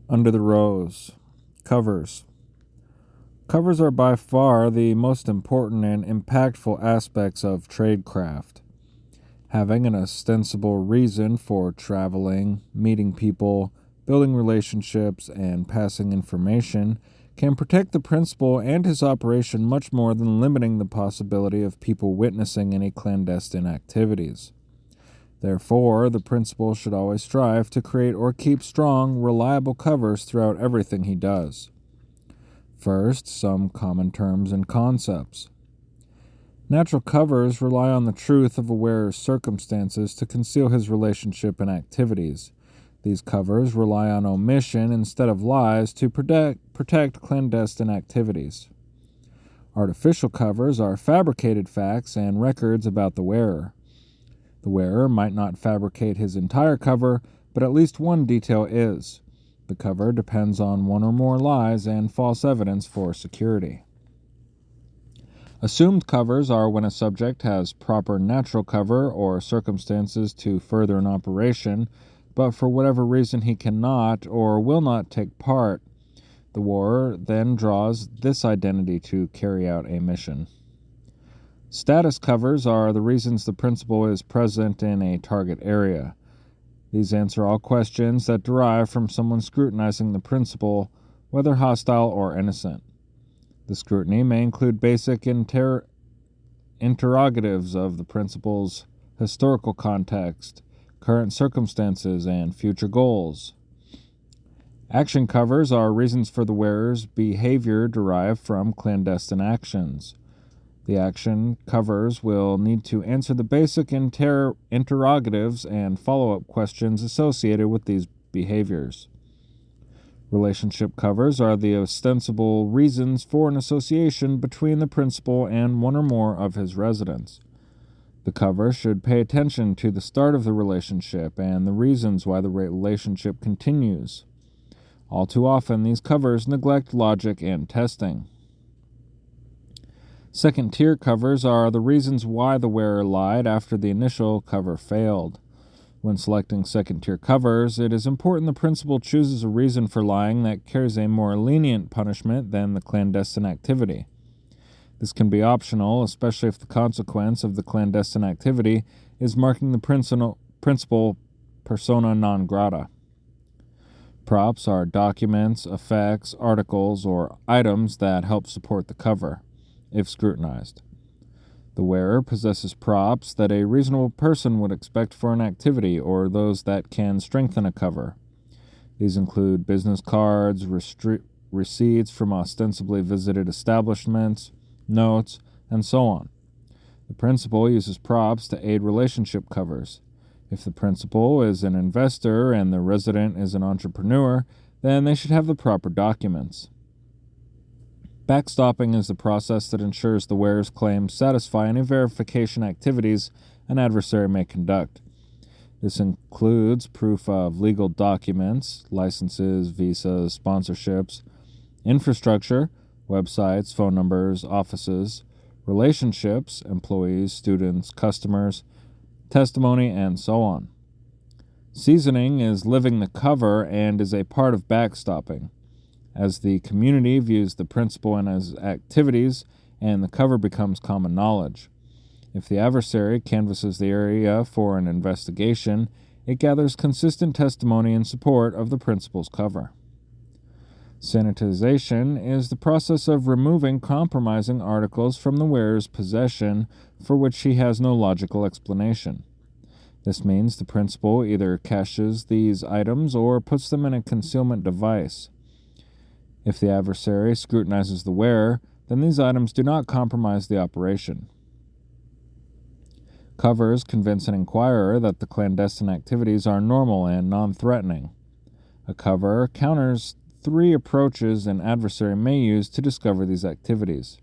Under the Rose. Covers. Covers are by far the most important and impactful aspects of tradecraft. Having an ostensible reason for traveling, meeting people, building relationships, and passing information can protect the principal and his operation much more than limiting the possibility of people witnessing any clandestine activities. Therefore, the principal should always strive to create or keep strong, reliable covers throughout everything he does. First, some common terms and concepts. Natural covers rely on the truth of a wearer's circumstances to conceal his relationship and activities. These covers rely on omission instead of lies to protect clandestine activities. Artificial covers are fabricated facts and records about the wearer. The wearer might not fabricate his entire cover, but at least one detail is. The cover depends on one or more lies and false evidence for security. Assumed covers are when a subject has proper natural cover or circumstances to further an operation, but for whatever reason he cannot or will not take part. The wearer then draws this identity to carry out a mission. Status covers are the reasons the principal is present in a target area. These answer all questions that derive from someone scrutinizing the principal, whether hostile or innocent. The scrutiny may include basic interrogatives of the principal's historical context, current circumstances, and future goals. Action covers are reasons for the wearer's behavior derived from clandestine actions. The action covers will need to answer the basic interrogatives and follow-up questions associated with these behaviors. Relationship covers are the ostensible reasons for an association between the principal and one or more of his residents. The cover should pay attention to the start of the relationship and the reasons why the relationship continues. All too often, these covers neglect logic and testing. Second-tier covers are the reasons why the wearer lied after the initial cover failed. When selecting second-tier covers, it is important the principal chooses a reason for lying that carries a more lenient punishment than the clandestine activity. This can be optional, especially if the consequence of the clandestine activity is marking the principal persona non grata. Props are documents, effects, articles, or items that help support the cover, if scrutinized. The wearer possesses props that a reasonable person would expect for an activity or those that can strengthen a cover. These include business cards, receipts from ostensibly visited establishments, notes, and so on. The principal uses props to aid relationship covers. If the principal is an investor and the resident is an entrepreneur, then they should have the proper documents. Backstopping is the process that ensures the wearer's claims satisfy any verification activities an adversary may conduct. This includes proof of legal documents, licenses, visas, sponsorships, infrastructure, websites, phone numbers, offices, relationships, employees, students, customers, testimony, and so on. Seasoning is living the cover and is a part of backstopping. As the community views the principal and his activities, and the cover becomes common knowledge. If the adversary canvasses the area for an investigation, it gathers consistent testimony in support of the principal's cover. Sanitization is the process of removing compromising articles from the wearer's possession for which he has no logical explanation. This means the principal either caches these items or puts them in a concealment device. If the adversary scrutinizes the wearer, then these items do not compromise the operation. Covers convince an inquirer that the clandestine activities are normal and non-threatening. A cover counters 3 approaches an adversary may use to discover these activities: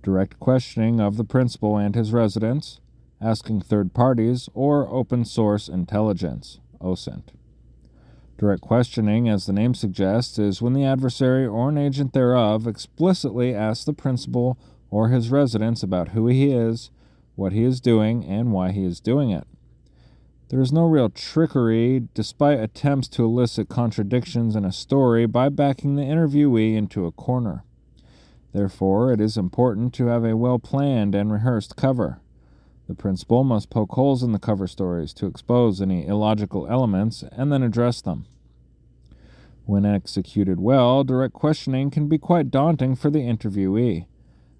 direct questioning of the principal and his residents, asking third parties, or open source intelligence, OSINT. Direct questioning, as the name suggests, is when the adversary or an agent thereof explicitly asks the principal or his residents about who he is, what he is doing, and why he is doing it. There is no real trickery, despite attempts to elicit contradictions in a story by backing the interviewee into a corner. Therefore, it is important to have a well-planned and rehearsed cover. The principal must poke holes in the cover stories to expose any illogical elements and then address them. When executed well, direct questioning can be quite daunting for the interviewee.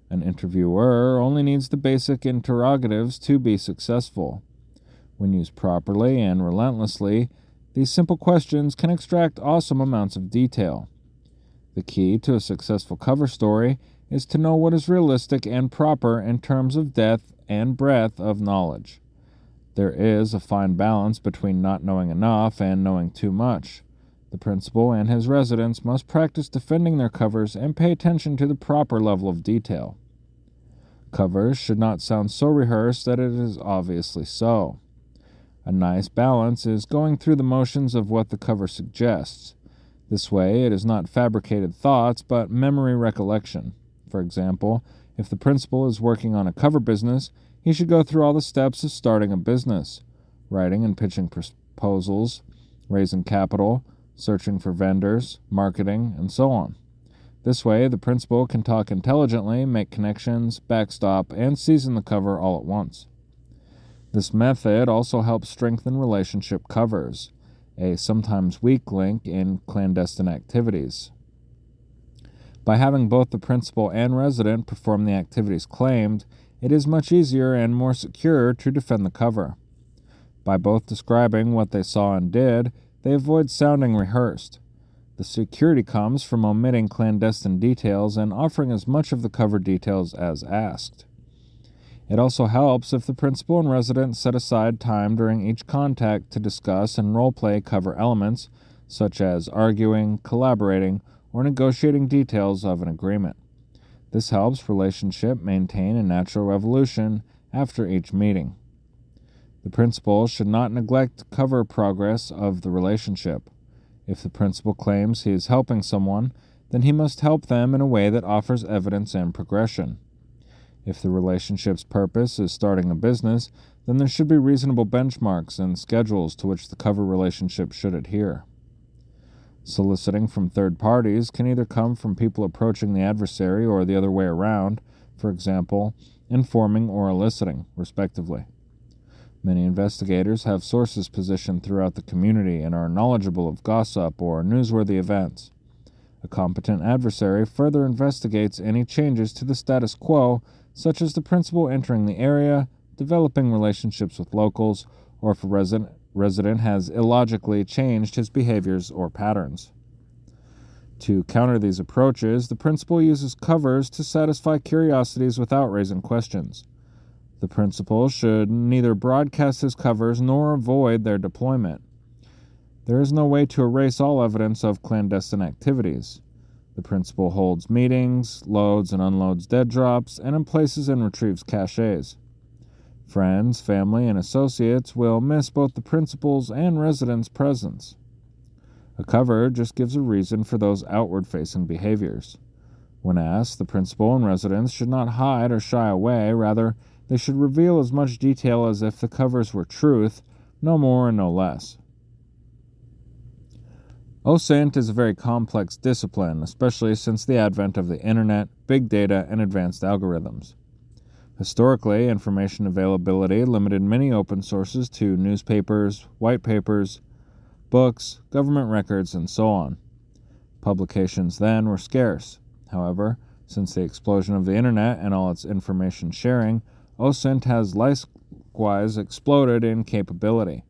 An interviewer only needs the basic interrogatives to be successful. When used properly and relentlessly, these simple questions can extract awesome amounts of detail. The key to a successful cover story is to know what is realistic and proper in terms of depth and breadth of knowledge. There is a fine balance between not knowing enough and knowing too much. The principal and his residents must practice defending their covers and pay attention to the proper level of detail. Covers should not sound so rehearsed that it is obviously so. A nice balance is going through the motions of what the cover suggests. This way, it is not fabricated thoughts, but memory recollection. For example, if the principal is working on a cover business, he should go through all the steps of starting a business: writing and pitching proposals, raising capital, searching for vendors, marketing, and so on. This way, the principal can talk intelligently, make connections, backstop, and season the cover all at once. This method also helps strengthen relationship covers, a sometimes weak link in clandestine activities. By having both the principal and resident perform the activities claimed, it is much easier and more secure to defend the cover. By both describing what they saw and did, they avoid sounding rehearsed. The security comes from omitting clandestine details and offering as much of the cover details as asked. It also helps if the principal and resident set aside time during each contact to discuss and role-play cover elements, such as arguing, collaborating, or negotiating details of an agreement. This helps relationship maintain a natural evolution after each meeting. The principal should not neglect cover progress of the relationship. If the principal claims he is helping someone, then he must help them in a way that offers evidence and progression. If the relationship's purpose is starting a business, then there should be reasonable benchmarks and schedules to which the cover relationship should adhere. Soliciting from third parties can either come from people approaching the adversary or the other way around, for example, informing or eliciting, respectively. Many investigators have sources positioned throughout the community and are knowledgeable of gossip or newsworthy events. A competent adversary further investigates any changes to the status quo, such as the principal entering the area, developing relationships with locals, or if a resident has illogically changed his behaviors or patterns. To counter these approaches, the principal uses covers to satisfy curiosities without raising questions. The principal should neither broadcast his covers nor avoid their deployment. There is no way to erase all evidence of clandestine activities. The principal holds meetings, loads and unloads dead drops, and emplaces and retrieves caches. Friends, family, and associates will miss both the principal's and residents' presence. A cover just gives a reason for those outward-facing behaviors. When asked, the principal and residents should not hide or shy away, rather, they should reveal as much detail as if the covers were truth, no more and no less. OSINT is a very complex discipline, especially since the advent of the internet, big data, and advanced algorithms. Historically, information availability limited many open sources to newspapers, white papers, books, government records, and so on. Publications then were scarce. However, since the explosion of the internet and all its information sharing, OSINT has likewise exploded in capability.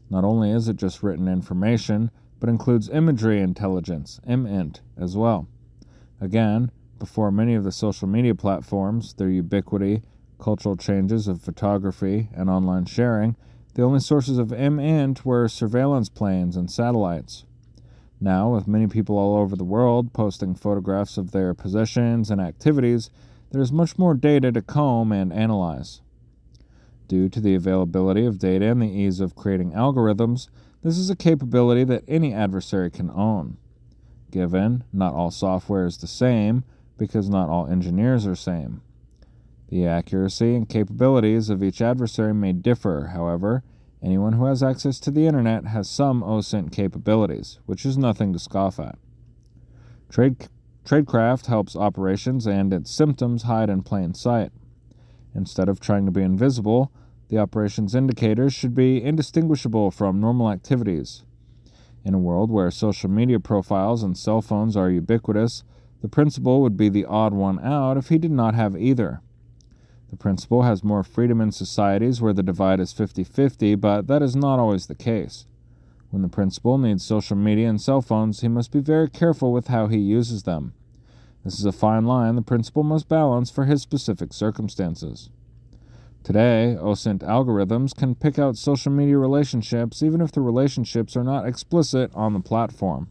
Not only is it just written information, but includes imagery intelligence, MINT, as well. Again, before many of the social media platforms, their ubiquity, cultural changes of photography, and online sharing, the only sources of MINT were surveillance planes and satellites. Now, with many people all over the world posting photographs of their possessions and activities, there is much more data to comb and analyze. Due to the availability of data and the ease of creating algorithms, this is a capability that any adversary can own. Given not all software is the same, because not all engineers are same. The accuracy and capabilities of each adversary may differ, however, Anyone who has access to the internet has some OSINT capabilities, which is nothing to scoff at. Tradecraft helps operations and its symptoms hide in plain sight. Instead of trying to be invisible, the operations indicators should be indistinguishable from normal activities. In a world where social media profiles and cell phones are ubiquitous, the principal would be the odd one out if he did not have either. The principal has more freedom in societies where the divide is 50-50, but that is not always the case. When the principal needs social media and cell phones, he must be very careful with how he uses them. This is a fine line the principal must balance for his specific circumstances. Today, OSINT algorithms can pick out social media relationships even if the relationships are not explicit on the platform.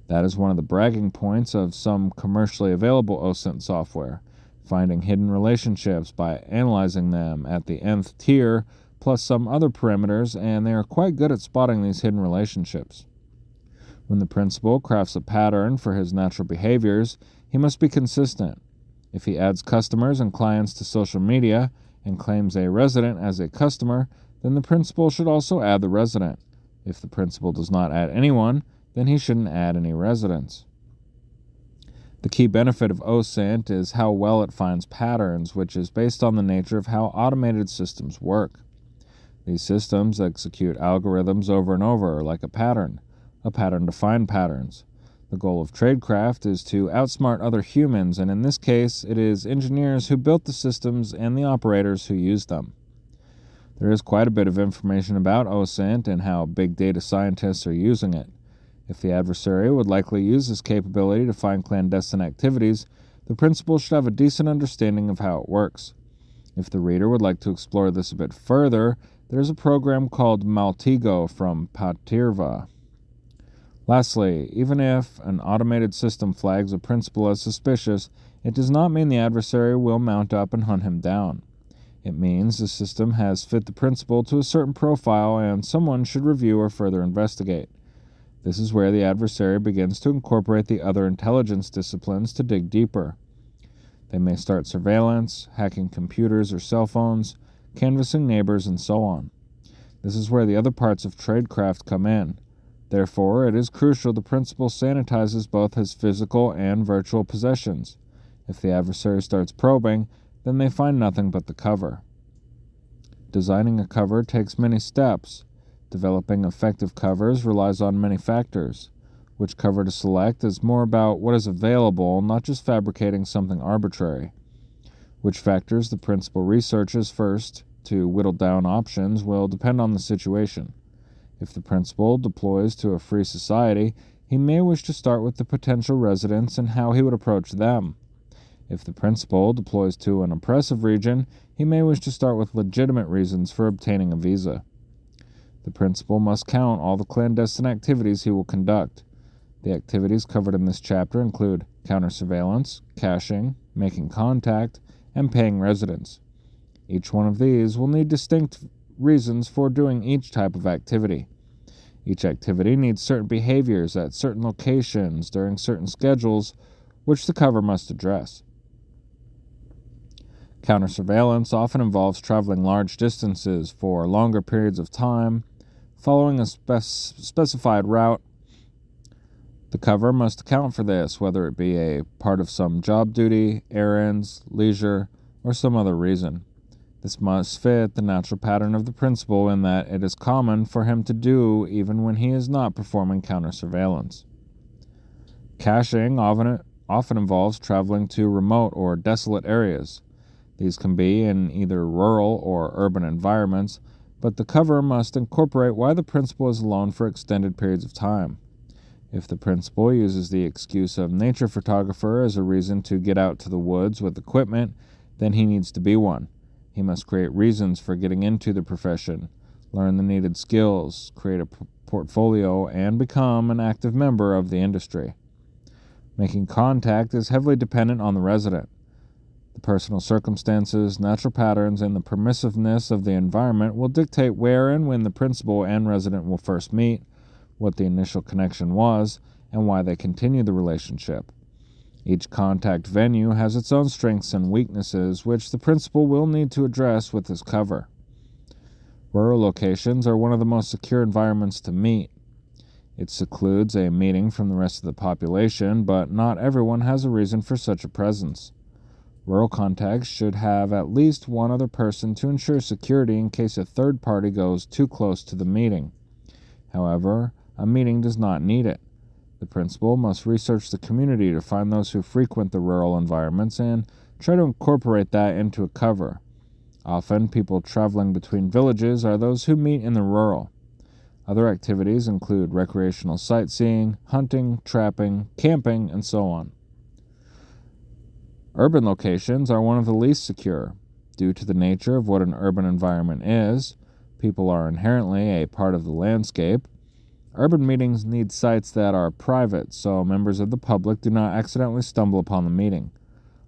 That is one of the bragging points of some commercially available OSINT software, finding hidden relationships by analyzing them at the nth tier plus some other parameters, and they are quite good at spotting these hidden relationships. When the principal crafts a pattern for his natural behaviors, he must be consistent. If he adds customers and clients to social media and claims a resident as a customer, then the principal should also add the resident. If the principal does not add anyone, then he shouldn't add any residents. The key benefit of OSINT is how well it finds patterns, which is based on the nature of how automated systems work. These systems execute algorithms over and over like a pattern to find patterns. The goal of Tradecraft is to outsmart other humans, and in this case, it is engineers who built the systems and the operators who use them. There is quite a bit of information about OSINT and how big data scientists are using it. If the adversary would likely use this capability to find clandestine activities, the principal should have a decent understanding of how it works. If the reader would like to explore this a bit further, there is a program called Maltego from Patirva. Lastly, even if an automated system flags a principal as suspicious, it does not mean the adversary will mount up and hunt him down. It means the system has fit the principal to a certain profile and someone should review or further investigate. This is where the adversary begins to incorporate the other intelligence disciplines to dig deeper. They may start surveillance, hacking computers or cell phones, canvassing neighbors, and so on. This is where the other parts of Tradecraft come in. Therefore, it is crucial the principal sanitizes both his physical and virtual possessions. If the adversary starts probing, then they find nothing but the cover. Designing a cover takes many steps. Developing effective covers relies on many factors. Which cover to select is more about what is available, not just fabricating something arbitrary. Which factors the principal researches first to whittle down options will depend on the situation. If the principal deploys to a free society, he may wish to start with the potential residents and how he would approach them. If the principal deploys to an oppressive region, he may wish to start with legitimate reasons for obtaining a visa. The principal must count all the clandestine activities he will conduct. The activities covered in this chapter include counter-surveillance, caching, making contact, and paying residents. Each one of these will need distinct reasons for doing each type of activity. Each activity needs certain behaviors at certain locations during certain schedules, which the cover must address. Counter-surveillance often involves traveling large distances for longer periods of time, following a specified route. The cover must account for this, whether it be a part of some job duty, errands, leisure, or some other reason. This must fit the natural pattern of the principal in that it is common for him to do even when he is not performing counter-surveillance. Caching often involves traveling to remote or desolate areas. These can be in either rural or urban environments, but the cover must incorporate why the principal is alone for extended periods of time. If the principal uses the excuse of nature photographer as a reason to get out to the woods with equipment, then he needs to be one. He must create reasons for getting into the profession, learn the needed skills, create a portfolio, and become an active member of the industry. Making contact is heavily dependent on the resident. The personal circumstances, natural patterns, and the permissiveness of the environment will dictate where and when the principal and resident will first meet, what the initial connection was, and why they continue the relationship. Each contact venue has its own strengths and weaknesses, which the principal will need to address with his cover. Rural locations are one of the most secure environments to meet. It secludes a meeting from the rest of the population, but not everyone has a reason for such a presence. Rural contacts should have at least one other person to ensure security in case a third party goes too close to the meeting. However, a meeting does not need it. The principal must research the community to find those who frequent the rural environments and try to incorporate that into a cover. Often, people traveling between villages are those who meet in the rural. Other activities include recreational sightseeing, hunting, trapping, camping, and so on. Urban locations are one of the least secure. Due to the nature of what an urban environment is, people are inherently a part of the landscape. Urban meetings need sites that are private, so members of the public do not accidentally stumble upon the meeting.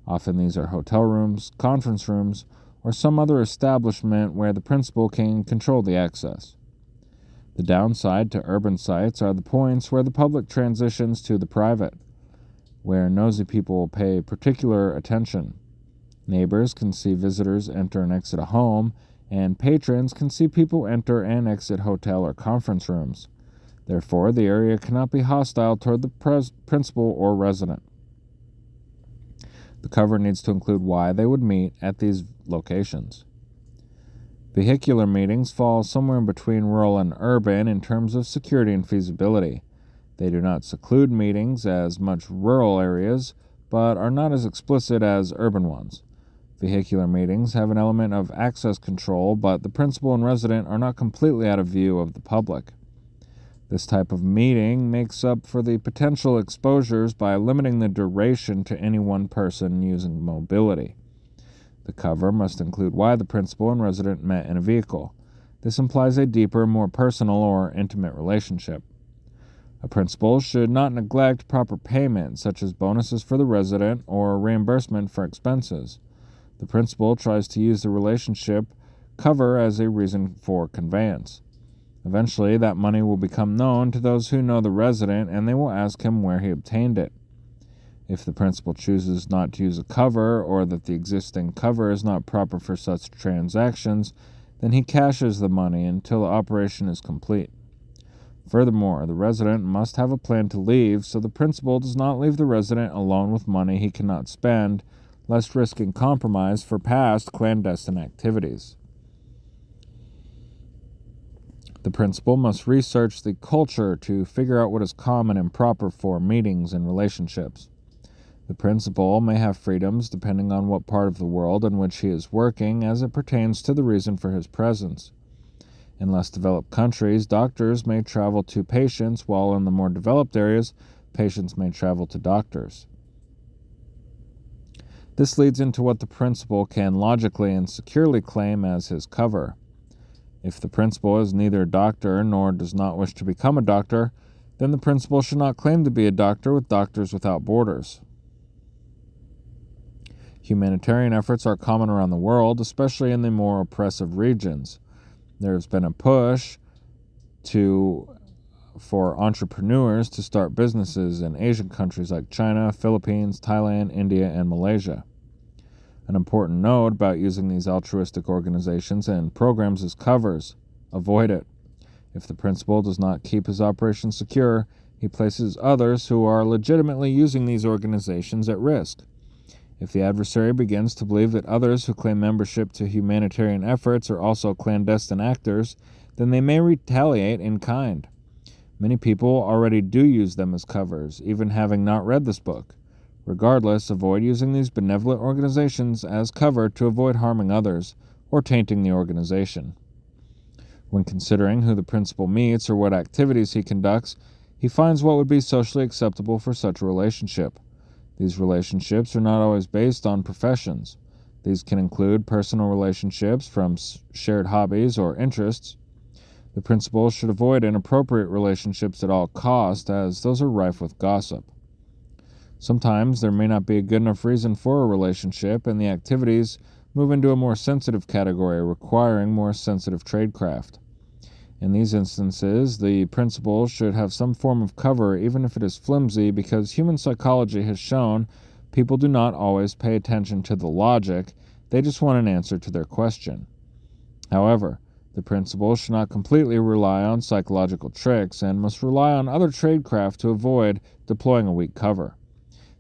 Often these are hotel rooms, conference rooms, or some other establishment where the principal can control the access. The downside to urban sites are the points where the public transitions to the private, where nosy people pay particular attention. Neighbors can see visitors enter and exit a home, and patrons can see people enter and exit hotel or conference rooms. Therefore, the area cannot be hostile toward the principal or resident. The cover needs to include why they would meet at these locations. Vehicular meetings fall somewhere in between rural and urban in terms of security and feasibility. They do not seclude meetings as much rural areas, but are not as explicit as urban ones. Vehicular meetings have an element of access control, but the principal and resident are not completely out of view of the public. This type of meeting makes up for the potential exposures by limiting the duration to any one person using mobility. The cover must include why the principal and resident met in a vehicle. This implies a deeper, more personal or intimate relationship. A principal should not neglect proper payment, such as bonuses for the resident or reimbursement for expenses. The principal tries to use the relationship cover as a reason for conveyance. Eventually, that money will become known to those who know the resident, and they will ask him where he obtained it. If the principal chooses not to use a cover, or that the existing cover is not proper for such transactions, then he cashes the money until the operation is complete. Furthermore, the resident must have a plan to leave, so the principal does not leave the resident alone with money he cannot spend, lest risking compromise for past clandestine activities. The principal must research the culture to figure out what is common and proper for meetings and relationships. The principal may have freedoms depending on what part of the world in which he is working as it pertains to the reason for his presence. In less developed countries, doctors may travel to patients, while in the more developed areas, patients may travel to doctors. This leads into what the principal can logically and securely claim as his cover. If the principal is neither a doctor nor does not wish to become a doctor, then the principal should not claim to be a doctor with Doctors Without Borders. Humanitarian efforts are common around the world, especially in the more oppressive regions. There has been a push for entrepreneurs to start businesses in Asian countries like China, Philippines, Thailand, India, and Malaysia. An important note about using these altruistic organizations and programs as covers: avoid it. If the principal does not keep his operation secure, he places others who are legitimately using these organizations at risk. If the adversary begins to believe that others who claim membership to humanitarian efforts are also clandestine actors, then they may retaliate in kind. Many people already do use them as covers, even having not read this book. Regardless, avoid using these benevolent organizations as cover to avoid harming others or tainting the organization. When considering who the principal meets or what activities he conducts, he finds what would be socially acceptable for such a relationship. These relationships are not always based on professions. These can include personal relationships from shared hobbies or interests. The principal should avoid inappropriate relationships at all costs, as those are rife with gossip. Sometimes there may not be a good enough reason for a relationship, and the activities move into a more sensitive category, requiring more sensitive tradecraft. In these instances, the principal should have some form of cover, even if it is flimsy, because human psychology has shown people do not always pay attention to the logic, they just want an answer to their question. However, The principal should not completely rely on psychological tricks and must rely on other tradecraft to avoid deploying a weak cover.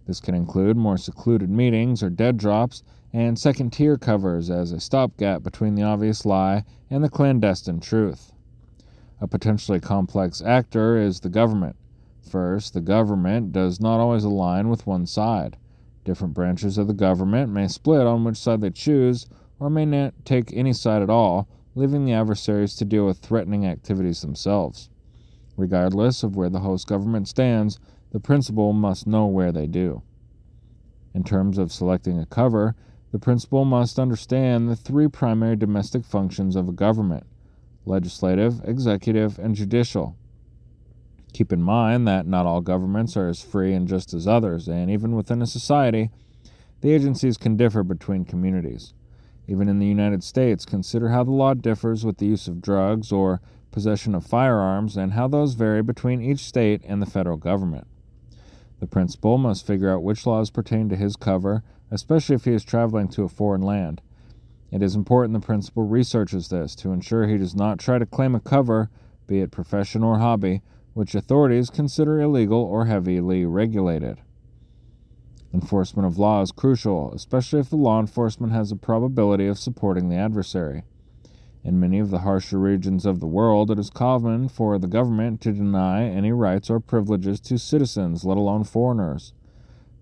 This can include more secluded meetings or dead drops and second-tier covers as a stopgap between the obvious lie and the clandestine truth. A potentially complex actor is the government. First, the government does not always align with one side. Different branches of the government may split on which side they choose, or may not take any side at all, leaving the adversaries to deal with threatening activities themselves. Regardless of where the host government stands, the principal must know where they do. In terms of selecting a cover, the principal must understand the three primary domestic functions of a government: legislative, executive, and judicial. Keep in mind that not all governments are as free and just as others, and even within a society, the agencies can differ between communities. Even in the United States, consider how the law differs with the use of drugs or possession of firearms and how those vary between each state and the federal government. The principal must figure out which laws pertain to his cover, especially if he is traveling to a foreign land. It is important the principal researches this to ensure he does not try to claim a cover, be it profession or hobby, which authorities consider illegal or heavily regulated. Enforcement of law is crucial, especially if the law enforcement has a probability of supporting the adversary. In many of the harsher regions of the world, it is common for the government to deny any rights or privileges to citizens, let alone foreigners.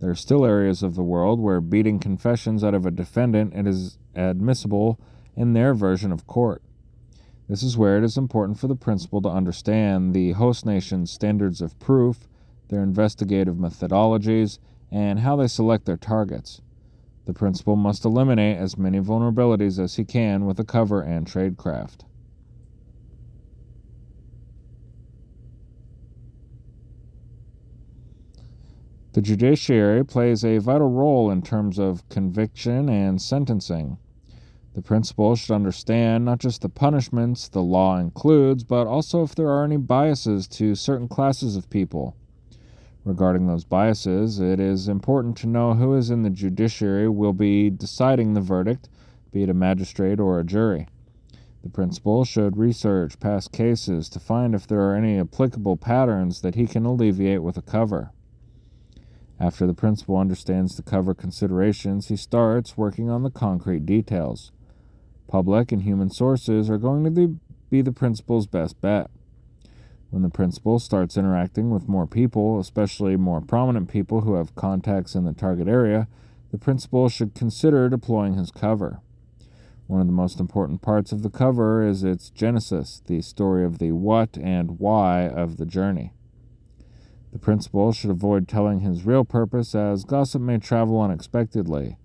There are still areas of the world where beating confessions out of a defendant is admissible in their version of court. This is where it is important for the principal to understand the host nation's standards of proof, their investigative methodologies, and how they select their targets. The principal must eliminate as many vulnerabilities as he can with a cover and tradecraft. The judiciary plays a vital role in terms of conviction and sentencing. The principal should understand not just the punishments the law includes, but also if there are any biases to certain classes of people. Regarding those biases, it is important to know who is in the judiciary will be deciding the verdict, be it a magistrate or a jury. The principal should research past cases to find if there are any applicable patterns that he can alleviate with a cover. After the principal understands the cover considerations, he starts working on the concrete details. Public and human sources are going to be the principal's best bet. When the principal starts interacting with more people, especially more prominent people who have contacts in the target area, the principal should consider deploying his cover. One of the most important parts of the cover is its genesis, the story of the what and why of the journey. The principal should avoid telling his real purpose, as gossip may travel unexpectedly.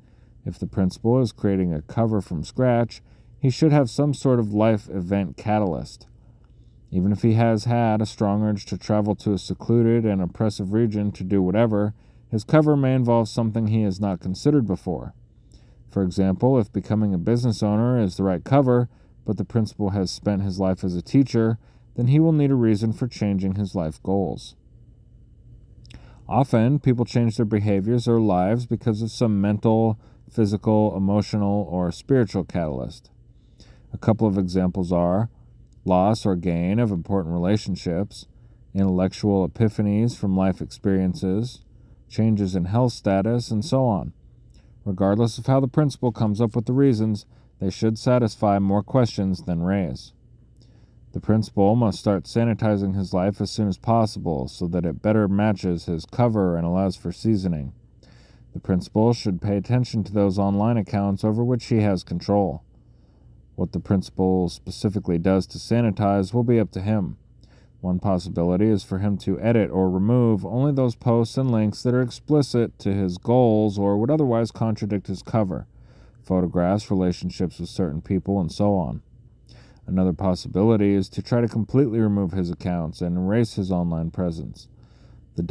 If the principal is creating a cover from scratch, he should have some sort of life event catalyst. Even if he has had a strong urge to travel to a secluded and oppressive region to do whatever, his cover may involve something he has not considered before. For example, if becoming a business owner is the right cover, but the principal has spent his life as a teacher, then he will need a reason for changing his life goals. Often, people change their behaviors or lives because of some mental, physical, emotional, or spiritual catalyst. A couple of examples are loss or gain of important relationships, intellectual epiphanies from life experiences, changes in health status, and so on. Regardless of how the principal comes up with the reasons, they should satisfy more questions than raise. The principal must start sanitizing his life as soon as possible so that it better matches his cover and allows for seasoning. The principal should pay attention to those online accounts over which he has control. What the principal specifically does to sanitize will be up to him. One possibility is for him to edit or remove only those posts and links that are explicit to his goals or would otherwise contradict his cover, photographs, relationships with certain people, and so on. Another possibility is to try to completely remove his accounts and erase his online presence. The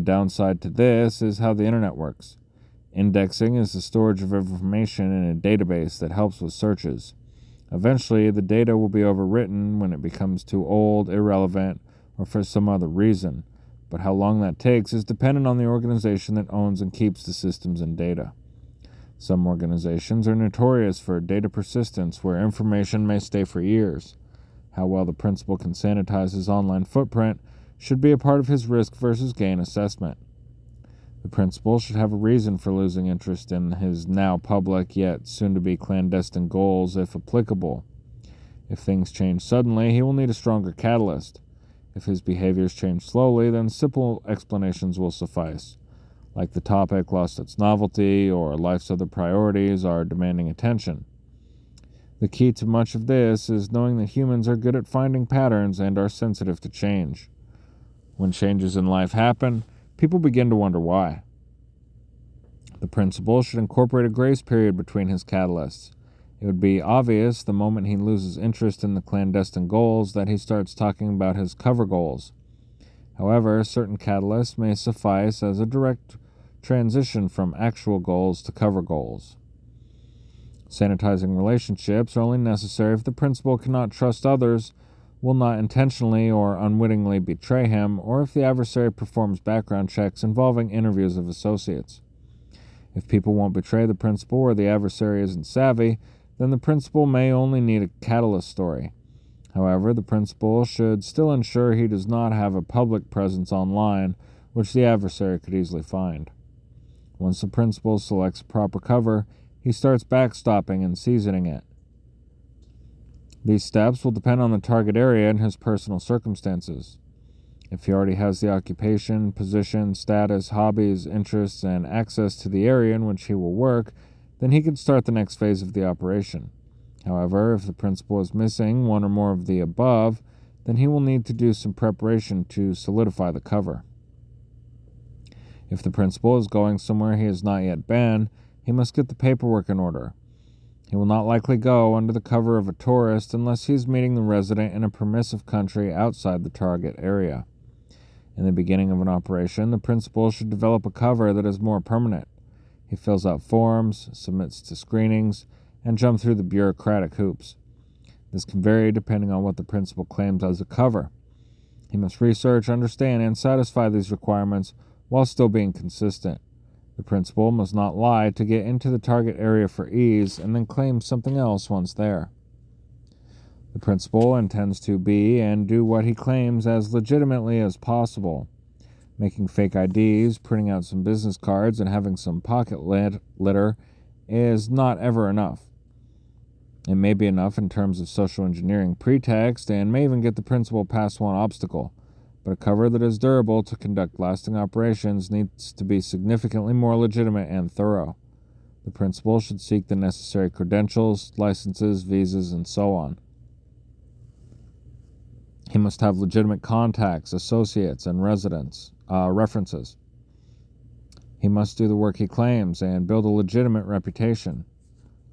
downside to this is how the internet works. Indexing is the storage of information in a database that helps with searches. Eventually, the data will be overwritten when it becomes too old, irrelevant, or for some other reason, but how long that takes is dependent on the organization that owns and keeps the systems and data. Some organizations are notorious for data persistence, where information may stay for years. How well the principal can sanitize his online footprint should be a part of his risk versus gain assessment. The principal should have a reason for losing interest in his now public yet soon-to-be clandestine goals if applicable. If things change suddenly, he will need a stronger catalyst. If his behaviors change slowly, then simple explanations will suffice, like the topic lost its novelty or life's other priorities are demanding attention. The key to much of this is knowing that humans are good at finding patterns and are sensitive to change. When changes in life happen, people begin to wonder why. The principal should incorporate a grace period between his catalysts. It would be obvious the moment he loses interest in the clandestine goals that he starts talking about his cover goals. However, certain catalysts may suffice as a direct transition from actual goals to cover goals. Sanitizing relationships are only necessary if the principal cannot trust others, will not intentionally or unwittingly betray him, or if the adversary performs background checks involving interviews of associates. If people won't betray the principal or the adversary isn't savvy, then the principal may only need a catalyst story. However, the principal should still ensure he does not have a public presence online, which the adversary could easily find. Once the principal selects a proper cover, he starts backstopping and seasoning it. These steps will depend on the target area and his personal circumstances. If he already has the occupation, position, status, hobbies, interests, and access to the area in which he will work, then he can start the next phase of the operation. However, if the principal is missing one or more of the above, then he will need to do some preparation to solidify the cover. If the principal is going somewhere he has not yet been, he must get the paperwork in order. He will not likely go under the cover of a tourist unless he is meeting the resident in a permissive country outside the target area. In the beginning of an operation, the principal should develop a cover that is more permanent. He fills out forms, submits to screenings, and jumps through the bureaucratic hoops. This can vary depending on what the principal claims as a cover. He must research, understand, and satisfy these requirements while still being consistent. The principal must not lie to get into the target area for ease and then claim something else once there. The principal intends to be and do what he claims as legitimately as possible. Making fake IDs, printing out some business cards, and having some pocket litter is not ever enough. It may be enough in terms of social engineering pretext and may even get the principal past one obstacle, but a cover that is durable to conduct lasting operations needs to be significantly more legitimate and thorough. The principal should seek the necessary credentials, licenses, visas, and so on. He must have legitimate contacts, associates, and references. He must do the work he claims and build a legitimate reputation.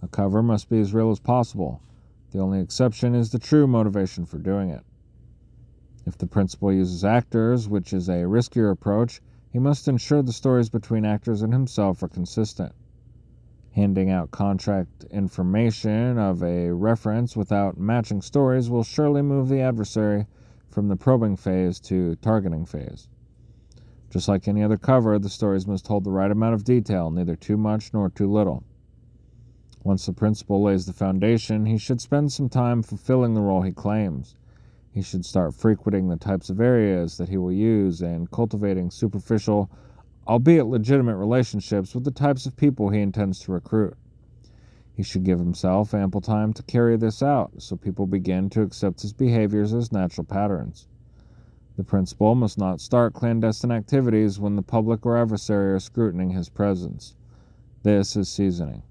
A cover must be as real as possible. The only exception is the true motivation for doing it. If the principal uses actors, which is a riskier approach, he must ensure the stories between actors and himself are consistent. Handing out contract information of a reference without matching stories will surely move the adversary from the probing phase to targeting phase. Just like any other cover, the stories must hold the right amount of detail, neither too much nor too little. Once the principal lays the foundation, he should spend some time fulfilling the role he claims. He should start frequenting the types of areas that he will use and cultivating superficial, albeit legitimate relationships with the types of people he intends to recruit. He should give himself ample time to carry this out so people begin to accept his behaviors as natural patterns. The principal must not start clandestine activities when the public or adversary are scrutinizing his presence. This is seasoning.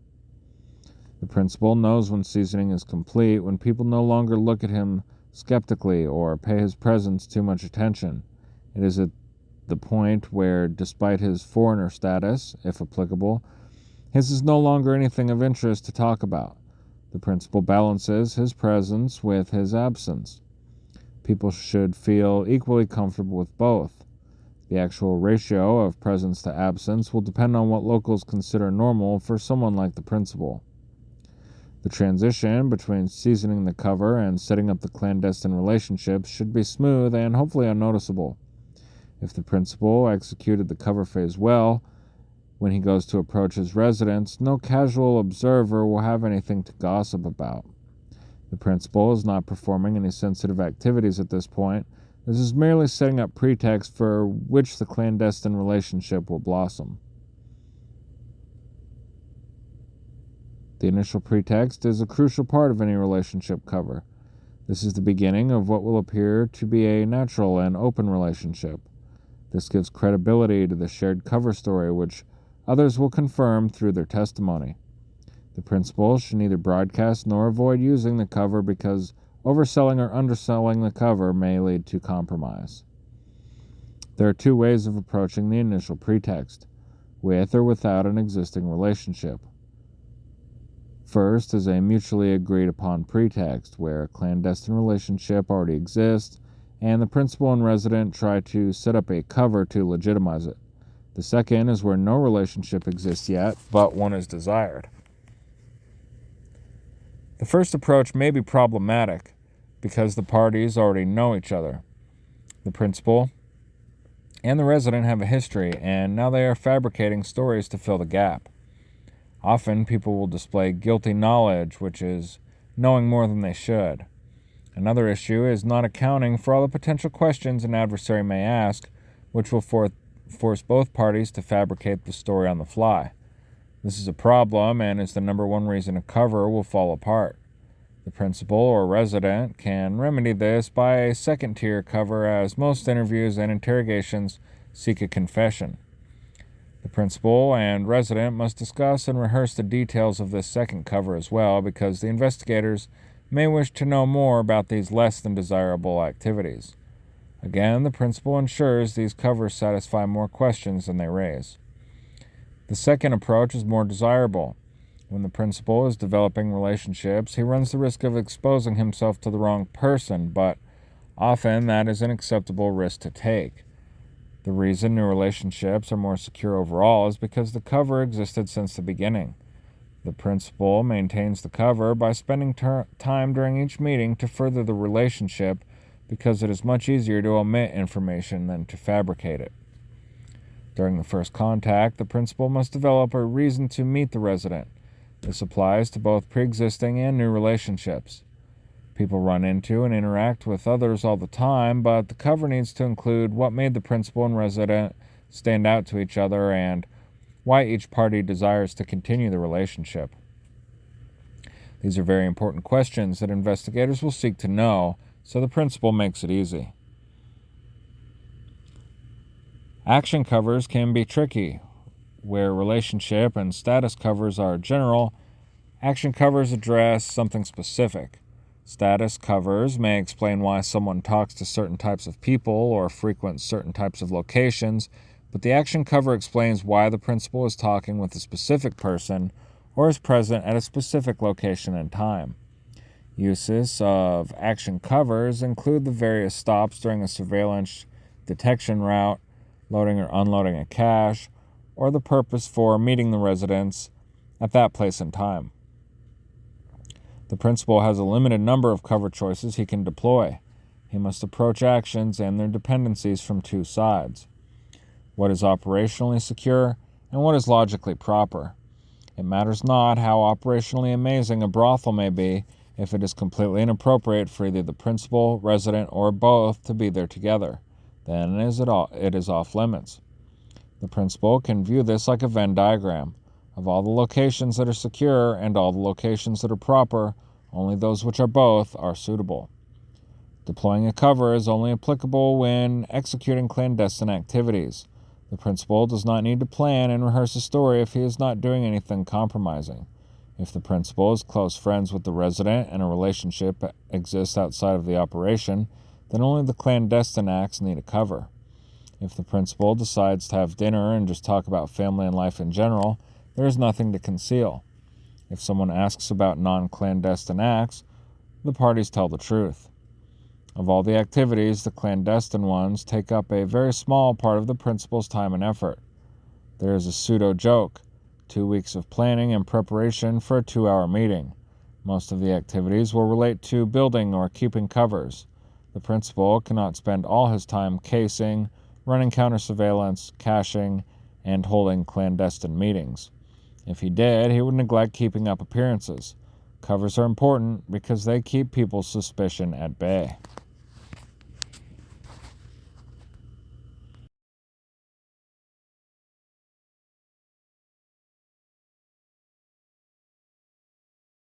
The principal knows when seasoning is complete, when people no longer look at him skeptically or pay his presence too much attention. It is at the point where, despite his foreigner status, if applicable, his is no longer anything of interest to talk about. The principal balances his presence with his absence. People should feel equally comfortable with both. The actual ratio of presence to absence will depend on what locals consider normal for someone like the principal. The transition between seasoning the cover and setting up the clandestine relationships should be smooth and hopefully unnoticeable. If the principal executed the cover phase well, When he goes to approach his residence, no casual observer will have anything to gossip about. The principal is not performing any sensitive activities at this point. This is merely setting up pretext for which the clandestine relationship will blossom. The initial pretext is a crucial part of any relationship cover. This is the beginning of what will appear to be a natural and open relationship. This gives credibility to the shared cover story, which others will confirm through their testimony. The principal should neither broadcast nor avoid using the cover because overselling or underselling the cover may lead to compromise. There are two ways of approaching the initial pretext, with or without an existing relationship. First is a mutually agreed upon pretext, where a clandestine relationship already exists, and the principal and resident try to set up a cover to legitimize it. The second is where no relationship exists yet, but one is desired. The first approach may be problematic because the parties already know each other. The principal and the resident have a history, and now they are fabricating stories to fill the gap. Often, people will display guilty knowledge, which is knowing more than they should. Another issue is not accounting for all the potential questions an adversary may ask, which will force both parties to fabricate the story on the fly. This is a problem and is the number one reason a cover will fall apart. The principal or resident can remedy this by a second-tier cover, as most interviews and interrogations seek a confession. The principal and resident must discuss and rehearse the details of this second cover as well, because the investigators may wish to know more about these less than desirable activities. Again, the principal ensures these covers satisfy more questions than they raise. The second approach is more desirable. When the principal is developing relationships, he runs the risk of exposing himself to the wrong person, but often that is an acceptable risk to take. The reason new relationships are more secure overall is because the cover existed since the beginning. The principal maintains the cover by spending time during each meeting to further the relationship, because it is much easier to omit information than to fabricate it. During the first contact, the principal must develop a reason to meet the resident. This applies to both pre-existing and new relationships. People run into and interact with others all the time, but the cover needs to include what made the principal and resident stand out to each other and why each party desires to continue the relationship. These are very important questions that investigators will seek to know, so the principal makes it easy. Action covers can be tricky. Where relationship and status covers are general, action covers address something specific. Status covers may explain why someone talks to certain types of people or frequents certain types of locations, but the action cover explains why the principal is talking with a specific person or is present at a specific location and time. Uses of action covers include the various stops during a surveillance detection route, loading or unloading a cache, or the purpose for meeting the residents at that place and time. The principal has a limited number of cover choices he can deploy. He must approach actions and their dependencies from two sides: what is operationally secure and what is logically proper. It matters not how operationally amazing a brothel may be if it is completely inappropriate for either the principal, resident, or both to be there together. Then it is off limits. The principal can view this like a Venn diagram. Of all the locations that are secure and all the locations that are proper, only those which are both are suitable. Deploying a cover is only applicable when executing clandestine activities. The principal does not need to plan and rehearse a story if he is not doing anything compromising. If the principal is close friends with the resident and a relationship exists outside of the operation, then only the clandestine acts need a cover. If the principal decides to have dinner and just talk about family and life in general, there is nothing to conceal. If someone asks about non-clandestine acts, the parties tell the truth. Of all the activities, the clandestine ones take up a very small part of the principal's time and effort. There is a pseudo-joke, 2 weeks of planning and preparation for a 2-hour meeting. Most of the activities will relate to building or keeping covers. The principal cannot spend all his time casing, running counter-surveillance, caching, and holding clandestine meetings. If he did, he would neglect keeping up appearances. Covers are important because they keep people's suspicion at bay.